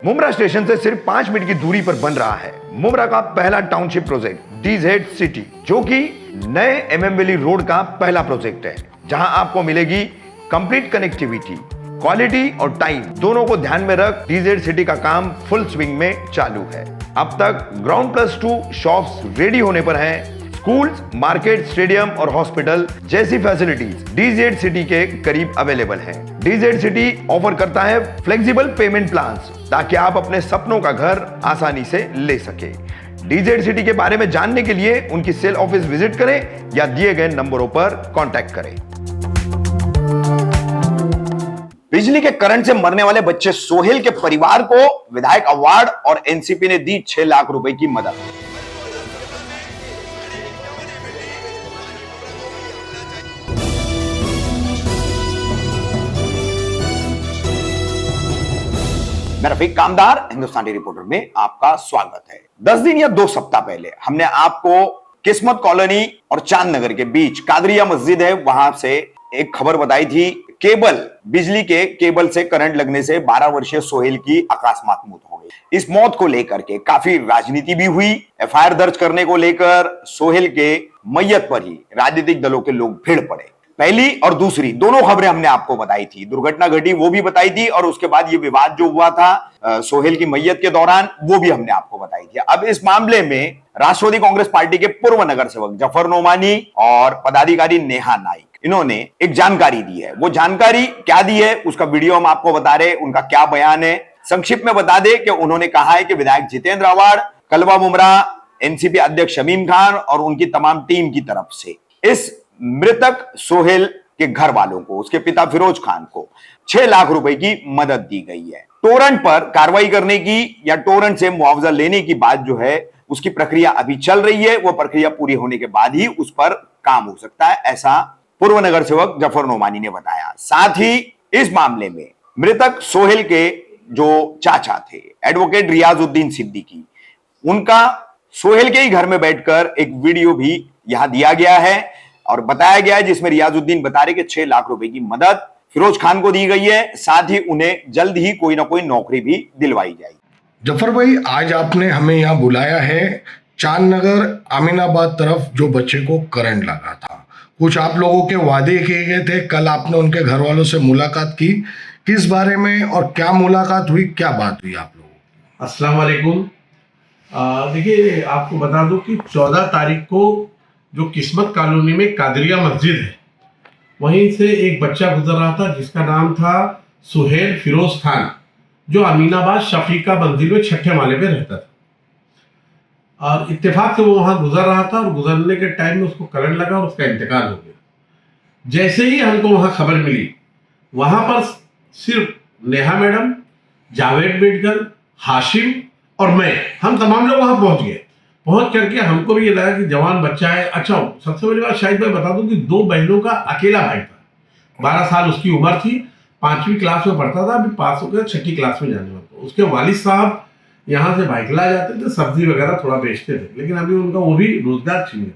Mumbra station से सिर्फ 5 minute की दूरी पर बन रहा है मुमरा का पहला टाउनशिप प्रोजेक्ट डीजेड सिटी, जो कि नए एमएम वैली रोड का पहला प्रोजेक्ट है, जहां आपको मिलेगी कंप्लीट कनेक्टिविटी, क्वालिटी और टाइम दोनों को ध्यान में रख डीजेड सिटी का काम फुल स्विंग में चालू है। अब तक ग्राउंड +2 शॉप्स रेडी होने पर हैं। स्कूल्स, मार्केट, स्टेडियम और हॉस्पिटल जैसी फैसिलिटीज डीजेड सिटी के करीब अवेलेबल हैं। डीजेड सिटी ऑफर करता है फ्लेक्सिबल पेमेंट प्लान्स, ताकि आप अपने सपनों का घर आसानी से ले सके। डीजेड सिटी के बारे में जानने के लिए उनकी सेल ऑफिस विजिट करें या दिए गए नंबरों पर कांटेक्ट करें। बिजली के करंट से मरने वाले बच्चे सोहेल के परिवार को विधायक अवार्ड और एनसीपी ने दी 6 लाख रुपए की मदद। मैं रफीक कामदार हिंदुस्तानी रिपोर्टर में आपका स्वागत है। 10 दिन या 2 सप्ताह पहले हमने आपको किस्मत कॉलोनी और चांद नगर के बीच कादरिया मस्जिद है, वहां से एक खबर बताई थी। बिजली के केबल से करंट लगने से 12 वर्षीय सोहेल की अकस्मात मौत हो गई। इस मौत को लेकर के काफी राजनीति भी हुई। एफआईआर दर्ज करने को लेकर सोहेल के मैयत पर ही राजनीतिक दलों के लोग भीड़ पड़े। पहली और दूसरी दोनों खबरें हमने आपको बताई थी, दुर्घटना घटी वो भी बताई थी, और उसके बाद ये विवाद जो हुआ था सोहेल की मैयत के दौरान वो भी हमने आपको बताई थी। अब इस मामले में राष्ट्रवादी कांग्रेस पार्टी के पूर्व नगर सेवक जफर नोमानी और पदाधिकारी नेहा नाइक, इन्होंने एक जानकारी दी है। वो जानकारी क्या दी है उसका वीडियो हम आपको बता रहे, उनका क्या बयान है। संक्षिप्त में बता दे कि उन्होंने कहा है कि विधायक जितेंद्र अवार्ड, कलवा मुमरा, एनसीपी अध्यक्ष शमीम खान और उनकी तमाम टीम की तरफ से इस मृतक सोहेल के घर वालों को, उसके पिता फिरोज खान को 6 लाख रुपए की मदद दी गई है। टोरेंट पर कार्रवाई करने की या टोरेंट से मुआवजा लेने की बात जो है उसकी प्रक्रिया अभी चल रही है। वो प्रक्रिया पूरी होने के बाद ही उस पर काम हो सकता है, ऐसा पूर्व नगर सेवक जफर नोमानी ने बताया। साथ ही इस मामले में मृतक सोहेल के जो चाचा थे एडवोकेट रियाजुद्दीन सिद्दीकी, उनका सोहेल के ही घर में बैठकर एक वीडियो भी यहां दिया गया है और बताया गया है, जिसमें रियाजुद्दीन बता रहे कि 6 लाख रुपए की मदद फिरोज खान को दी गई है। साथ ही उन्हें जल्द ही कोई ना कोई नौकरी भी दिलवाई जाएगी। जफर भाई, आज आपने हमें यहाँ बुलाया है चांद नगर अमीनाबाद तरफ जो बच्चे को करंट लगा था। कुछ आप लोगों के वादे किए गए थे, कल आपने उनके घर वालों से मुलाकात की, किस बारे में और क्या मुलाकात हुई, क्या बात हुई आप लोगों को? अस्सलाम वालेकुम। देखिए, आपको बता दूं कि 14 तारीख को जो किस्मत कॉलोनी में कादरिया मस्जिद है, वहीं से एक बच्चा गुजर रहा था जिसका नाम था सोहेल फिरोज खान, जो अमीनाबाद शफीका मंजिल में 6ठे माले पे रहता था। और इत्तेफाक से वो वहाँ गुजर रहा था और गुजरने के टाइम में उसको करंट लगा और उसका इंतकाल हो गया। जैसे ही हमको वहाँ खबर मिली, वहाँ पर सिर्फ नेहा मैडम, जावेद मेडिकल, हाशिम और हम तमाम लोग वहाँ पहुँच गए। पहुँच करके हमको भी ये लगा कि जवान बच्चा है। अच्छा, सबसे बड़ी बात शायद मैं बता दूं कि 2 बहनों का अकेला भाई था। 12 साल उसकी उम्र थी, 5वीं क्लास में पढ़ता था, अभी पास होकर 6ठी क्लास में जाने वाला। उसके वालिद साहब यहाँ से बाइकला जाते थे, सब्जी वगैरह थोड़ा बेचते थे, लेकिन अभी उनका वो भी रोजगार छीन गया।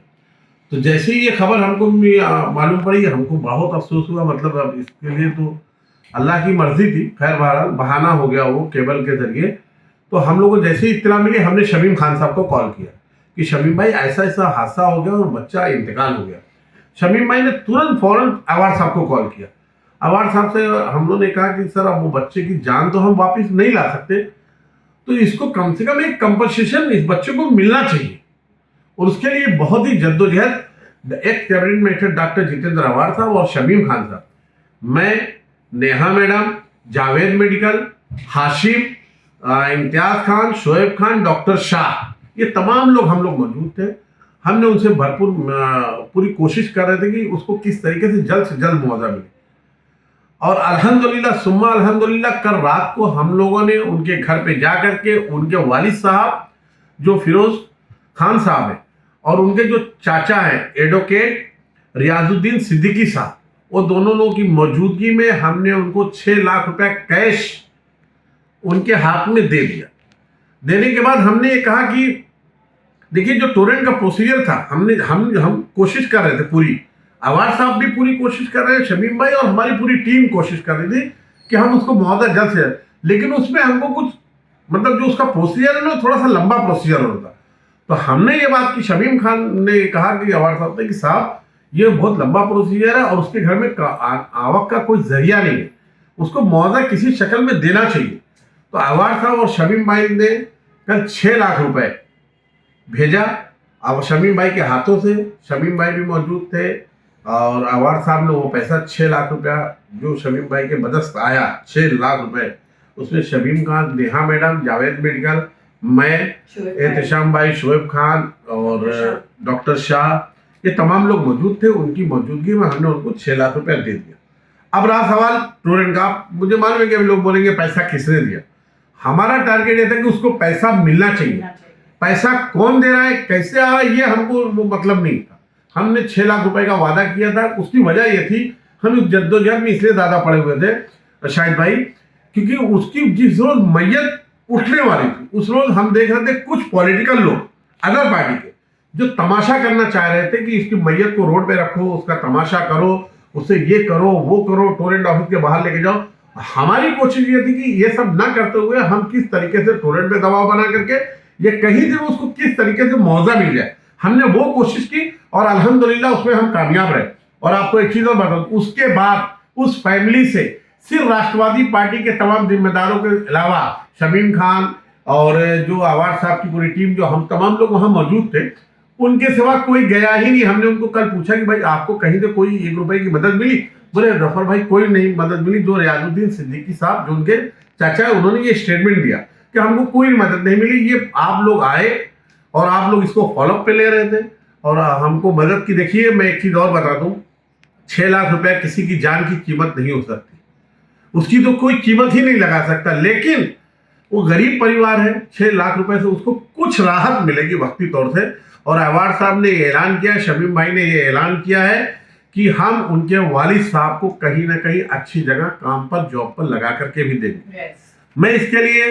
तो जैसे ही ये खबर हमको मालूम पड़ी, हमको बहुत अफसोस हुआ। मतलब अब इसके लिए तो अल्लाह की मर्जी थी, खैर बहरहाल बहाना हो गया वो केबल के जरिए। तो हम लोगों को जैसे ही इत्तला मिली, हमने शमीम खान साहब को कॉल किया कि शमीम भाई ऐसा ऐसा हादसा हो गया और बच्चा इंतकाल हो गया। शमीम भाई ने तुरंत फौरन अवार्ड साहब को कॉल किया। अवार्ड साहब से हम लोगों ने कहा कि सर, अब वो बच्चे की जान तो हम वापस नहीं ला सकते, तो इसको कम से कम एक कंपनसेशन इस बच्चे को मिलना चाहिए। और उसके लिए बहुत ही जद्दोजहद एक cabinet minister doctor Jitendra award साहब और शमीम खान साहब, मैं, Neha madam, Javed medical, Hashim, Imtiaz Khan, Shoaib Khan, doctor Shah, ये तमाम लोग हम लोग मौजूद थे। हमने उनसे भरपूर पूरी कोशिश कर रहे थे कि उसको किस तरीके से जल्द मुआवजा मिले। और अल्हम्दुलिल्लाह सुम्मा अल्हम्दुलिल्लाह कल रात को हम लोगों ने उनके घर पे जा करके उनके वालिद साहब जो फिरोज खान साहब हैं और उनके जो चाचा हैं एडवोकेट रियाजुद्दीन सिद्दीकी साहब, वो दोनों लोगों की मौजूदगी में हमने उनको 6 लाख रुपए कैश उनके हाथ में दे दिया। देने के बाद हमने ये कहा कि देखिए, जो टोरेंट का प्रोसीजर था, हम कोशिश कर रहे थे पूरी, अवार्ड साहब भी पूरी कोशिश कर रहे हैं, शमीम भाई और हमारी पूरी टीम कोशिश कर रही थी कि हम उसको मुआवजा जल्द से जल्द, लेकिन उसमें हमको कुछ मतलब जो उसका प्रोसीजर है ना थोड़ा सा लंबा प्रोसीजर होता। तो हमने ये बात की, शमीम खान ने कहा कि अवार्ड साहब ने कि साहब ये बहुत लंबा प्रोसीजर है और उसके घर में आवक का कोई जरिया नहीं है, उसको मुआवजा किसी शक्ल में देना चाहिए। तो अवार्ड साहब और शमीम भाई ने कल 6 लाख रुपए भेजा अब शमीम भाई के हाथों से। शमीम भाई भी मौजूद थे और अवार्ड साहब ने वो पैसा 6 लाख रुपया जो शमीम भाई के बदस्त आया, 6 लाख रुपए, उसमें शमीम खान, नेहा मैडम, जावेद मेडिकल, मैं, एहतशाम भाई, शोएब खान और डॉक्टर शाह, ये तमाम लोग मौजूद थे। उनकी मौजूदगी में हमने उनको 6 लाख रुपया दे दिया। अब रहा सवाल टोरेंट का। मुझे मालूम है कि अभी लोग बोलेंगे पैसा किसने दिया। हमारा टारगेट ये था कि उसको पैसा मिलना चाहिए। पैसा कौन दे रहा है, कैसे आ रहा है, ये हमको वो मतलब नहीं था। हमने 6 लाख रुपए का वादा किया था। उसकी वजह ये थी, हम उस जद्दोजहद में इसलिए ज्यादा पड़े हुए थे शाहिद भाई, क्योंकि उसकी जिस रोज मैयत उठने वाली थी उस रोज हम देख रहे थे कुछ पॉलिटिकल लोग अदर पार्टी के जो तमाशा करना चाह रहे थे कि इसकी मैयत को रोड पे रखो, उसका तमाशा करो, उससे ये करो वो करो, टोरेंट ऑफिस के बाहर लेके जाओ। हमारी कोशिश ये थी कि ये सब ना करते हुए हम किस तरीके से टोरेंट पे दबाव बना करके ये कहीं से उसको किस तरीके से मुआवजा मिल जाए, हमने वो कोशिश की और अल्हम्दुलिल्लाह उसमें हम कामयाब रहे। और आपको एक चीज और बताऊं, उसके बाद उस फैमिली से सिर्फ राष्ट्रवादी पार्टी के तमाम जिम्मेदारों के अलावा शमीम खान और जो अवार्ड साहब की पूरी टीम, जो हम तमाम लोग वहां मौजूद थे, उनके सिवा कोई गया ही नहीं। हमने उनको कल पूछा कि भाई आपको कहीं से कोई 1 रुपए की मदद मिली? बोले जफर भाई कोई नहीं मदद मिली। जो रियाजुद्दीन सिद्दीकी साहब जो उनके चाचा है, उन्होंने ये स्टेटमेंट दिया कि हमको कोई मदद नहीं मिली, ये आप लोग आए और आप लोग इसको फॉलोअप पे ले रहे थे और हमको मदद की। देखिए मैं एक चीज और बता दूं, 6 लाख रुपया किसी की जान की कीमत नहीं हो सकती, उसकी तो कोई कीमत ही नहीं लगा सकता। लेकिन वो गरीब परिवार है, 6 लाख रुपए से उसको कुछ राहत मिलेगी वक्ती तौर से। और अवार्ड साहब ने ये ऐलान किया, शमीम भाई ने ये ऐलान किया है कि हम उनके वालिद साहब को कहीं ना कहीं अच्छी जगह काम पर, जॉब पर लगा करके भी देंगे। मैं इसके लिए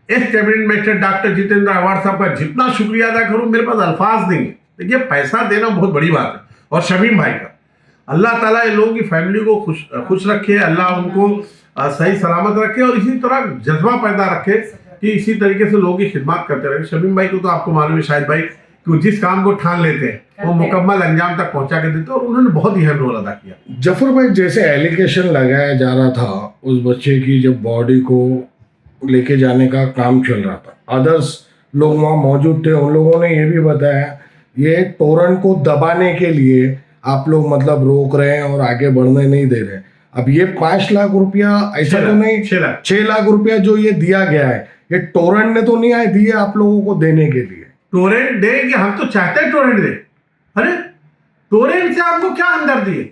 इस cabinet minister doctor Jitendra award साहब का जितना शुक्रिया अदा करूं मेरे पास अल्फाज नहीं है। देखिए पैसा देना बहुत बड़ी बात है, और शमीम भाई का अल्लाह ताला इन लोगों की फैमिली को खुश रखे, अल्लाह उनको सही सलामत रखे और इसी तरह जज्बा पैदा रखे कि इसी तरीके से लोगों की खिदमत करते रहे। शमीम भाई को तो आपको मालूम है शायद भाई कि जिस काम को ठान लेते हैं वो मुकम्मल अंजाम तक पहुंचा के देते हैं, और उन्होंने बहुत ही अहम रोल अदा किया। जफर भाई, जैसे एलिगेशन लगाया जा रहा था उस बच्चे की, जब बॉडी को लेके जाने का काम चल रहा था, अदर्स लोग वहाँ मौजूद थे, उन लोगों ने ये भी बताया ये टोरेंट को दबाने के लिए आप लोग मतलब रोक रहे हैं और आगे बढ़ने नहीं दे रहे। अब ये 5 लाख रुपया ऐसा तो नहीं, 6 लाख रुपया जो ये दिया गया है, ये टोरेंट ने तो नहीं आए दिए आप लोगों को देने के लिए? टोरेंट देंगे, हम तो चाहते हैं टोरेंट दे। अरे टोरेंट से आपको क्या अंदर दिए?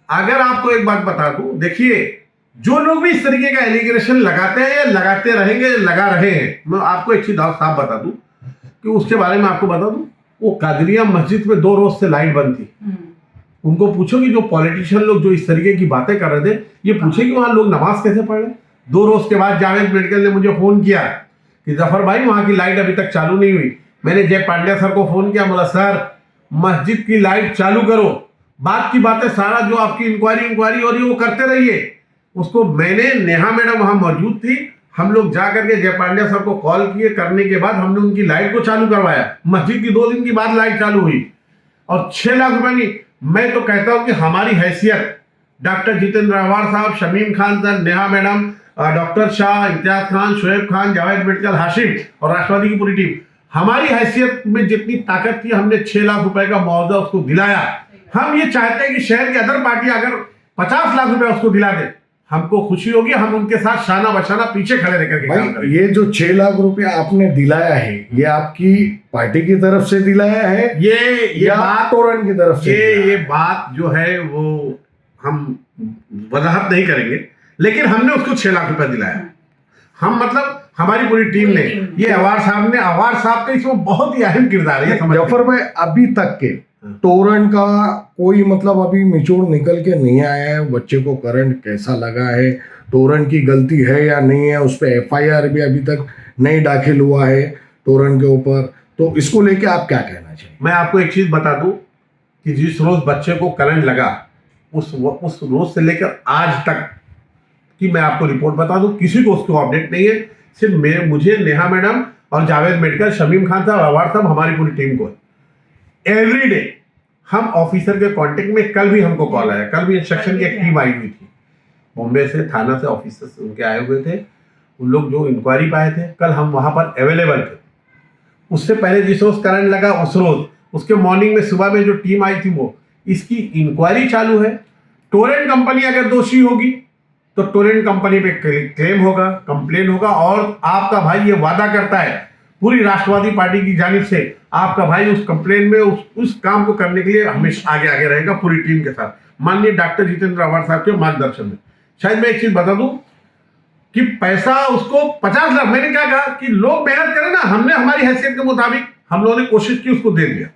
अगर आपको एक बात बता दूं, देखिए जो लोग भी इस तरीके का एलिगेशन लगाते हैं या लगाते रहेंगे, लगा रहे हैं, मैं आपको एक चीज और साफ बता दूं कि उसके बारे में आपको बता दूं, वो कादरिया मस्जिद में 2 रोज से लाइट बंद थी। उनको पूछो कि जो पॉलिटिशियन लोग जो इस तरीके की बातें कर रहे थे, ये पूछे कि वहां लोग नमाज कैसे पढ़ रहे। 2 रोज के बाद जावेद मेडिकल ने मुझे फोन किया कि जफर भाई वहां की लाइट अभी तक चालू नहीं हुई। मैंने जय पांड्या सर को फोन किया, बोला सर मस्जिद की लाइट चालू करो, बात की बातें सारा जो आपकी इंक्वायरी हो रही है वो करते रहिए। उसको मैंने, नेहा मैडम वहां मौजूद थी, हम लोग जाकर के जय पांड्या सर को कॉल किए, करने के बाद हमने उनकी लाइट को चालू करवाया। मस्जिद की 2 दिन की बाद लाइट चालू हुई और 6 लाख रुपए नहीं। मैं तो कहता हूं कि हमारी हैसियत, डॉक्टर जितेंद्र अवार्ड साहब, Shamim Khan sir, Neha madam, doctor Shah, Imtiaz Khan, Shoaib Khan, Javed medical, Hashim और राष्ट्रवादी की पूरी टीम, हमारी हैसियत में जितनी ताकत थी हमने 6 लाख रुपए का मुआवजा उसको दिलाया। हम ये चाहते हैं कि शहर की अदर पार्टी अगर 50 लाख रुपए उसको दिला दे, हमको खुशी होगी, हम उनके साथ शाना बशाना पीछे खड़े रहकर के काम करेंगे। ये जो 6 लाख रुपया आपने दिलाया है, ये आपकी पार्टी की तरफ से दिलाया है ये बात टोरेंट की तरफ से? ये बात जो है वो हम वजाहत नहीं करेंगे, लेकिन हमने उसको 6 लाख रुपए दिलाया। हम मतलब हमारी पूरी टीम ने, ये अवार्ड साहब का इसमें बहुत ही अहम किरदार है। जफर भाई, अभी तक के टोरेंट का कोई मतलब अभी निचोड़ निकल के नहीं आया है, बच्चे को करंट कैसा लगा है, टोरेंट की गलती है या नहीं है, उस पर FIR भी अभी तक नहीं दाखिल हुआ है टोरेंट के ऊपर, तो इसको लेके आप क्या कहना चाहिए? मैं आपको एक चीज बता दूं कि जिस रोज बच्चे को करंट लगा उस रोज से लेकर आज तक की मैं आपको रिपोर्ट बता दूं, किसी को उसको अपडेट नहीं है सिर्फ मुझे, नेहा मैडम और जावेद मेडकर, शमीम खान साहब, अवार्ड साहब, हमारी पूरी टीम को है। एवरी डे हम ऑफिसर के कांटेक्ट में। कल भी हमको कॉल आया, कल भी इंस्ट्रक्शन की एक टीम आई हुई थी बॉम्बे से, थाना से ऑफिसर्स उनके आए हुए थे। उन लोग जो इंक्वायरी पाए थे, कल हम वहां पर अवेलेबल थे। उससे पहले जिस रोज करंट लगा उस रोज, उसके मॉर्निंग में सुबह में जो टीम आई थी वो, इसकी इंक्वायरी चालू है। टोरेंट कंपनी अगर दोषी होगी तो टोरेंट कंपनी पे क्लेम होगा, कंप्लेन होगा। और आपका भाई ये वादा करता है पूरी राष्ट्रवादी पार्टी की जानिब से, आपका भाई उस कंप्लेन में उस काम को करने के लिए हमेशा आगे आगे रहेगा पूरी टीम के साथ, माननीय डॉक्टर जितेंद्र अवार्ड साहब के मार्गदर्शन में। शायद मैं एक चीज बता दूं कि पैसा उसको 50 लाख, मैंने क्या कहा कि लोग मेहनत करें ना, हमने हमारी हैसियत के मुताबिक हम लोगों ने कोशिश की, उसको दे दिया।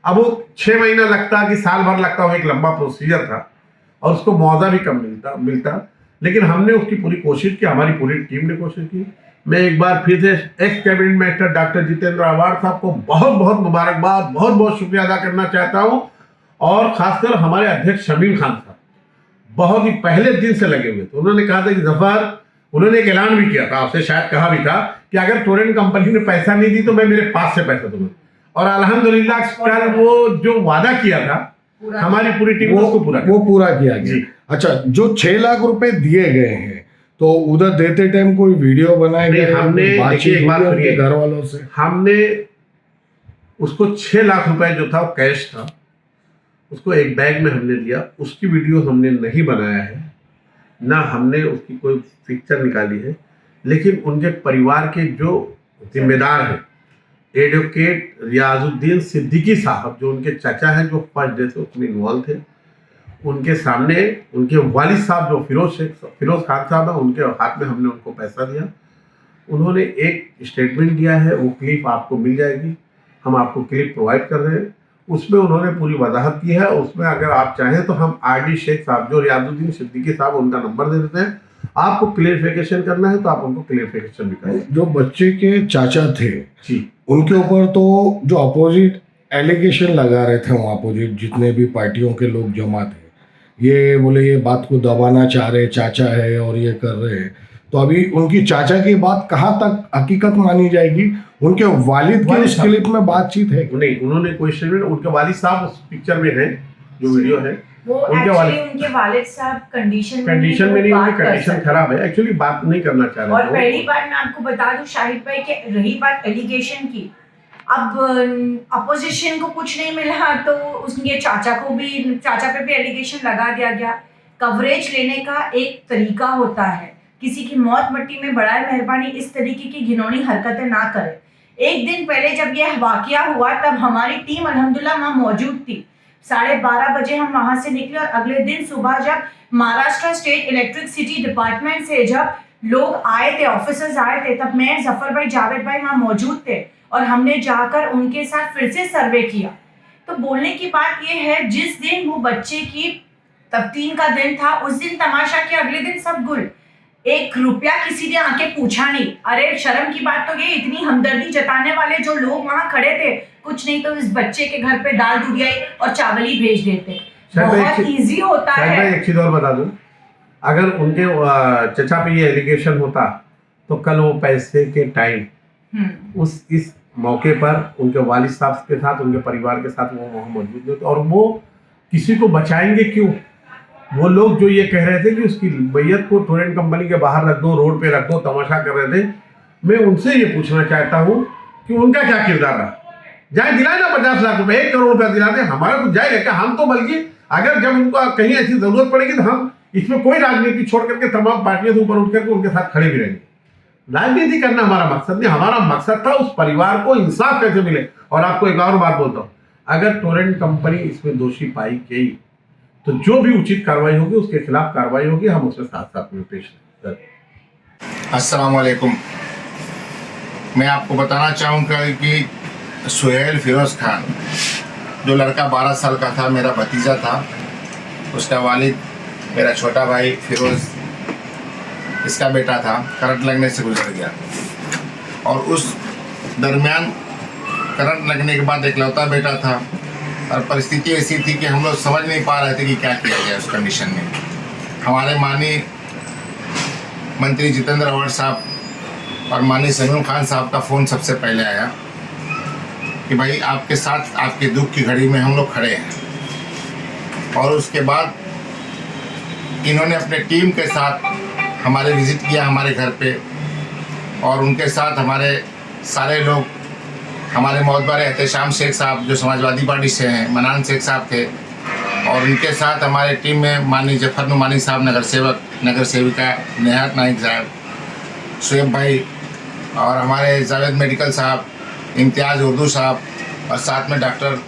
अब वो 6 महीना लगता कि साल भर लगता, वो एक लंबा प्रोसीजर था और उसको मुआवजा भी कम मिलता, लेकिन हमने उसकी पूरी कोशिश की, हमारी पूरी टीम ने कोशिश की। मैं एक बार फिर से x cabinet minister doctor Jitendra award साहब को बहुत बहुत मुबारकबाद, बहुत बहुत शुक्रिया अदा करना चाहता हूं। और खासकर हमारे अध्यक्ष शमीम खान साहब बहुत ही पहले दिन से लगे हुए थे। उन्होंने कहा था कि जफर, उन्होंने एक ऐलान भी किया था, आपसे शायद कहा भी था कि अगर टोरेंट कंपनी ने पैसा नहीं दी तो मैं मेरे पास से पैसा दूंगा। और अल्हम्दुलिल्लाह कल वो जो वादा किया था हमारी पूरी टीम ने उसको पूरा किया गया। अच्छा, जो 6 लाख रुपए दिए गए हैं तो उधर देते टाइम कोई वीडियो बनाए गए? हमने एक बात उनके घर वालों से हमने उसको 6 लाख रुपए जो था वो कैश था, उसको एक बैग में हमने दिया। उसकी वीडियो हमने नहीं बनाया है, ना हमने उसकी कोई पिक्चर निकाली है, लेकिन उनके परिवार के जो जिम्मेदार हैं, एडवोकेट रियाजुद्दीन सिद्दीकी साहब जो उनके चाचा हैं, जो फर्स्ट डे से उसमें इन्वॉल्व थे, उनके सामने उनके वालिद साहब जो फिरोज खान साहब हैं, उनके हाथ में हमने उनको पैसा दिया। उन्होंने एक स्टेटमेंट दिया है, वो क्लिप आपको मिल जाएगी, हम आपको क्लिप प्रोवाइड कर रहे हैं। उसमें उन्होंने पूरी वजाहत की है। उसमें अगर आप चाहें तो हम आरडी शेख साहब जो रियाजुद्दीन सिद्दीकी साहब, उनका नंबर दे देते हैं। आपको क्लियरिफिकेशन करना है तो आप उनको क्लियरिफिकेशन भी करें। जो बच्चे के चाचा थे जी, उनके ऊपर तो जो अपोजिट एलिगेशन लगा रहे थे, वो अपोजिट जितने भी पार्टियों के लोग जमा थे, ये बोले ये बात को दबाना चाह रहे, चाचा है और ये कर रहे हैं। तो अभी उनकी चाचा की बात कहाँ तक हकीकत मानी जाएगी? उनके वालिद की उस क्लिप में बातचीत है? नहीं, उन्होंने कोई स्टेटमेंट, उनके वालिद साहब उस पिक्चर में है, जो वीडियो है वो एक्चुअली उनके वालिद साहब कंडीशन में नहीं, उनकी कंडीशन खराब है, एक्चुअली बात नहीं करना चाह रहे। और पहली बात मैं आपको बता दूं शाहिद भाई कि रही बात एलिगेशन की, अब अपोजिशन को कुछ नहीं मिला तो उसके चाचा पे भी एलिगेशन लगा दिया गया। कवरेज लेने का एक तरीका होता है, किसी की मौत मट्टी में बड़ा मेहरबानी इस तरीके की घिनौनी हरकतें ना करें। एक दिन पहले जब यह वाकया हुआ तब हमारी टीम अल्हम्दुलिल्लाह वहाँ मौजूद थी। 12:30 बजे हम वहां से निकले और अगले दिन सुबह जब महाराष्ट्र स्टेट इलेक्ट्रिसिटी डिपार्टमेंट से जब लोग आए थे, ऑफिसर्स आए थे, तब मैं, जफर भाई, जावेद भाई वहाँ मौजूद थे और हमने जाकर उनके साथ फिर से सर्वे किया। तो बोलने की बात यह है, जिस दिन वो बच्चे की तफ्तीन का दिन था उस दिन तमाशा किया, अगले दिन सब गुल। 1 रुपया किसी ने आके पूछा नहीं। अरे शर्म की बात तो ये, इतनी हमदर्दी जताने वाले जो लोग वहां खड़े थे, कुछ नहीं तो इस बच्चे के घर पे दाल दूधिया और चावल ही भेज देते। बहुत इजी होता है। एक चीज और बता दूं, अगर उनके चचा पे ये एलिगेशन होता तो कल वो पैसे के टाइम इस मौके पर उनके वालिद साहब के साथ, उनके परिवार के साथ वो वहाँ मौजूद थे। और वो किसी को बचाएंगे क्यों? वो लोग जो ये कह रहे थे कि उसकी मैयत को टोरेंट कंपनी के बाहर रख दो, रोड पे रख दो, तमाशा कर रहे थे। मैं उनसे ये पूछना चाहता हूँ कि उनका क्या किरदार रहा? जाए दिलाए ना 50 लाख रुपए, 1 करोड़ रुपया दिला दे, हमारा कुछ जाएगा क्या? हम तो बल्कि अगर जब उनको कहीं ऐसी जरूरत पड़ेगी तो हम इसमें कोई राजनीति छोड़ करके तमाम पार्टियों से ऊपर उठ करके उनके साथ खड़े भी रहेंगे। राजनीति करना हमारा मकसद नहीं, हमारा मकसद था उस परिवार को इंसाफ कैसे मिले। और आपको एक और बात बोलता हूँ, अगर टोरेंट कंपनी इसमें दोषी पाई गई तो जो भी उचित कार्रवाई होगी उसके खिलाफ कार्रवाई होगी, हम उसके साथ साथ में पेश करें। अस्सलाम वालेकुम। मैं आपको बताना चाहूँगा कि सुहेल फिरोज़ खान, जो लड़का 12 साल का था, मेरा भतीजा था, उसका वालिद मेरा छोटा भाई फिरोज़, इसका बेटा था, करंट लगने से गुजर गया। और उस दरमियान करंट लगने के बाद इकलौता बेटा था और परिस्थिति ऐसी थी कि हम लोग समझ नहीं पा रहे थे कि क्या किया जाए उस कंडीशन में। हमारे माननीय मंत्री जितेंद्र अवार्ड साहब और माननीय समीम खान साहब का फ़ोन सबसे पहले आया कि भाई आपके साथ आपके दुख की घड़ी में हम लोग खड़े हैं। और उसके बाद इन्होंने अपने टीम के साथ हमारे विज़िट किया हमारे घर पे, और उनके साथ हमारे सारे लोग, हमारे मोहतबर एहतेशाम शेख साहब जो समाजवादी पार्टी से हैं, मनान शेख साहब थे, और उनके साथ हमारे टीम में माननीय जफर नुमानी साहब नगर सेवक, नगर सेविका नेहात नाइक साहब, शुएब भाई, और हमारे जावेद मेडिकल साहब, इम्तियाज़ उर्दू साहब, और साथ में डॉक्टर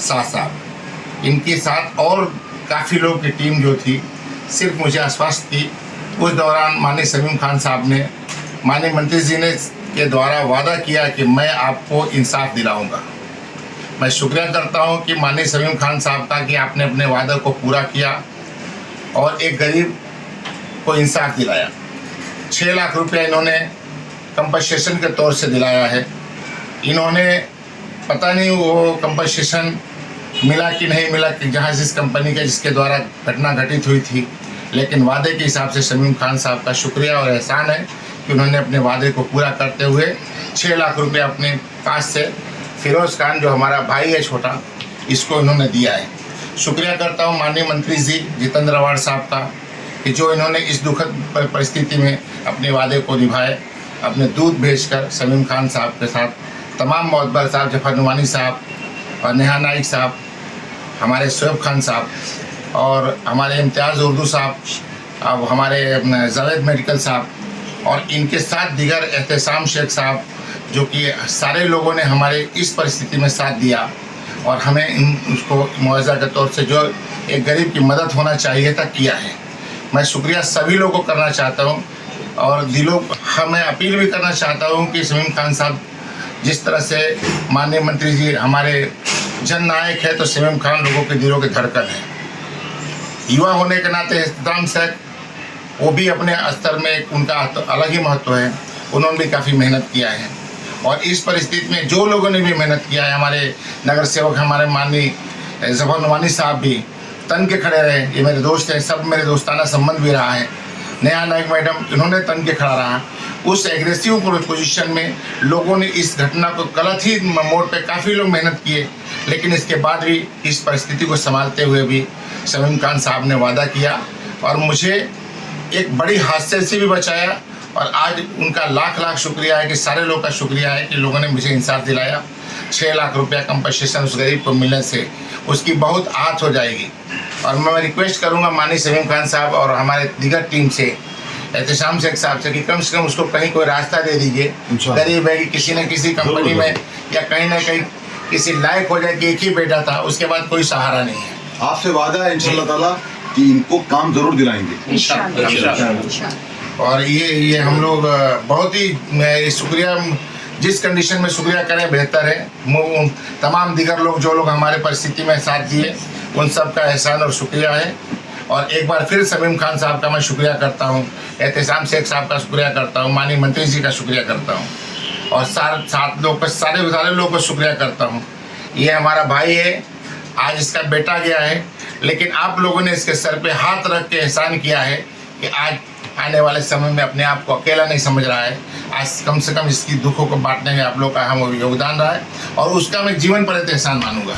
शाह साहब। इनके साथ और काफ़ी लोग की टीम जो थी सिर्फ मुझे आश्वस्त की। उस दौरान माननीय समीम खान साहब ने, माननीय मंत्री जी ने के द्वारा वादा किया कि मैं आपको इंसाफ दिलाऊंगा। मैं शुक्रिया करता हूं कि माननीय समीम खान साहब का कि आपने अपने वादे को पूरा किया और एक गरीब को इंसाफ दिलाया। 6 लाख रुपया इन्होंने कंपनसेशन के तौर से दिलाया है। इन्होंने पता नहीं वो कंपनसेशन मिला कि नहीं मिला कि जहाँ जिस कंपनी के जिसके द्वारा घटना घटित हुई थी, लेकिन वादे के हिसाब से समीम खान साहब का शुक्रिया और एहसान है कि उन्होंने अपने वादे को पूरा करते हुए 6 लाख रुपया अपने पास से फिरोज़ खान जो हमारा भाई है छोटा, इसको इन्होंने दिया है। शुक्रिया करता हूँ माननीय मंत्री जी जितेंद्र अवार्ड साहब का कि जो इन्होंने इस दुखद परिस्थिति में अपने वादे को निभाए, अपने दूध भेजकर समीम खान साहब के साथ तमाम मोहतबर साहब, जफर नुमानी साहब और नेहा नाइक साहब, हमारे शुएब खान साहब और हमारे इम्तियाज़ उर्दू साहब, अब हमारे जावेद मेडिकल साहब और इनके साथ दीगर एहतेशाम शेख साहब, जो कि सारे लोगों ने हमारे इस परिस्थिति में साथ दिया और हमें उसको मुआवजा के तौर से जो एक गरीब की मदद होना चाहिए था किया है। मैं शुक्रिया सभी लोगों को करना चाहता हूँ और मैं अपील भी करना चाहता हूँ कि समीम खान साहब जिस तरह से माननीय मंत्री जी हमारे जननायक है, तो समीम खान लोगों के दिलों के धड़कन है। युवा होने के नाते एहतेशाम शेख वो भी अपने स्तर में उनका अलग ही महत्व है। उन्होंने भी काफ़ी मेहनत किया है और इस परिस्थिति में जो लोगों ने भी मेहनत किया है, हमारे नगर सेवक हमारे माननीय जफर नुमानी साहब भी तन के खड़े रहे। ये मेरे दोस्त हैं, सब मेरे दोस्ताना संबंध भी रहा है। नेहा नाइक मैडम, इन्होंने तन के खड़ा रहा। उस एग्रेसिव पोजीशन में लोगों ने इस घटना को गलत ही मोड़ पे काफ़ी लोग मेहनत किए, लेकिन इसके बाद भी इस परिस्थिति को संभालते हुए भी समीम खान साहब ने वादा किया और मुझे एक बड़ी हादसे से भी बचाया। और आज उनका लाख लाख शुक्रिया है कि सारे लोग का शुक्रिया है कि लोगों ने मुझे इंसाफ दिलाया। 6 लाख रुपया कंपनसेशन उस गरीब को मिलने से उसकी बहुत आहत हो जाएगी। और मैं रिक्वेस्ट करूंगा माननीय समीम खान साहब और हमारे दीगर टीम से, एहतेशाम शेख साहब से, कि कम से कम उसको कहीं कोई रास्ता दे दीजिए। गरीब है कि किसी न किसी कंपनी में या कहीं ना कहीं किसी लायक हो जाए कि एक ही बेटा था, उसके बाद कोई सहारा नहीं है। आपसे वादा है इंशाल्लाह ताला कि इनको काम जरूर दिलाएंगे इंशाल्लाह। और ये हम लोग बहुत ही शुक्रिया, जिस कंडीशन में शुक्रिया करें बेहतर है। तमाम दीगर लोग जो लोग हमारे परिस्थिति में साथ दिए उन सब का एहसान और शुक्रिया है। और एक बार फिर समीम खान साहब का मैं शुक्रिया करता हूँ, एहतेशाम शेख साहब का शुक्रिया करता हूँ, माननीय मंत्री जी का शुक्रिया करता हूँ और सारे लोगों का शुक्रिया करता हूँ। ये हमारा भाई है, आज इसका बेटा गया है, लेकिन आप लोगों ने इसके सर पे हाथ रख के एहसान किया है कि आज आने वाले समय में अपने आप को अकेला नहीं समझ रहा है। आज कम से कम इसकी दुखों को बांटने में आप लोग का अहम योगदान रहा है और उसका मैं जीवन पर एहसान मानूंगा।